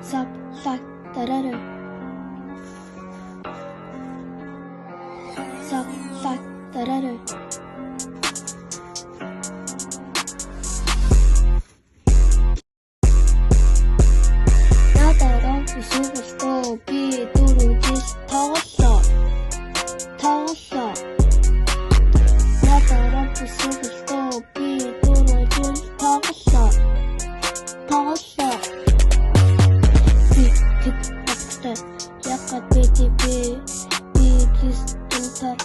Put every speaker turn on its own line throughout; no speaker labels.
Sub fact tarara. Sub fact tarara. Надараа бүсгөлтөө би дөрөвжис тоглоо. Надараа бүсгөлтөө би дөрөвжис тоглоо. Би тэтгэвчтэй ягаад би гистэнтер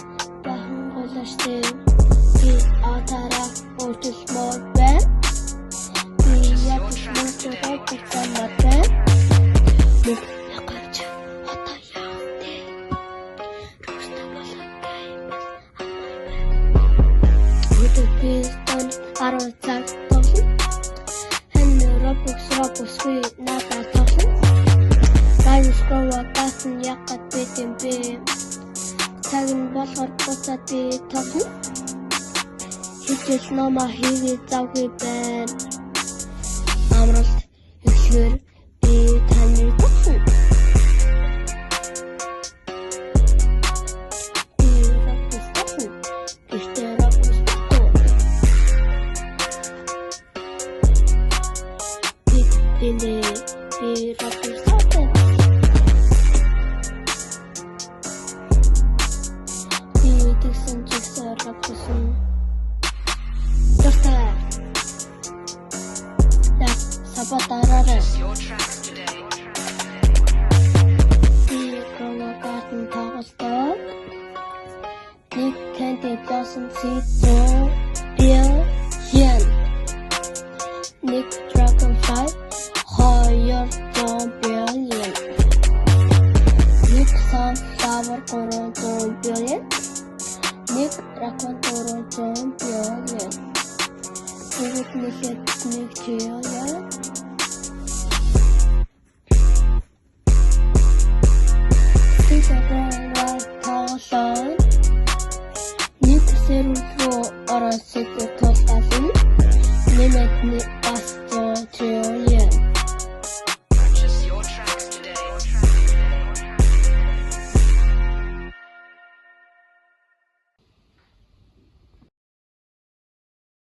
бахан голоштэй би атара өтөлмөр бэ би яг мөнчөрөө тацаматэ би якач хата яатэ рушта болонгай өтө бистон арцаг тосон хэнэрэ бүсгүй надад тосон гайскова тасан якад битэмбэ цаг нь болохоор буцаад би тосон хичээл номоо хийгээ завгүй байна амралт ихлээр би таны тосон би рапс тосон гэртээ рапс тосон би рапс тосон тэгсэн чигсээр рапсан дөртөө яг сабатараа би гомогатын тоглолтод нэг кэнди досон ситро билйон нэг драгон фай хоёр билйон нэг sunflower 3 билйон нэг ракон 4 билйон тэгвэл нэхэд нэг чиялаа Нэг сэрүүл рүү ороод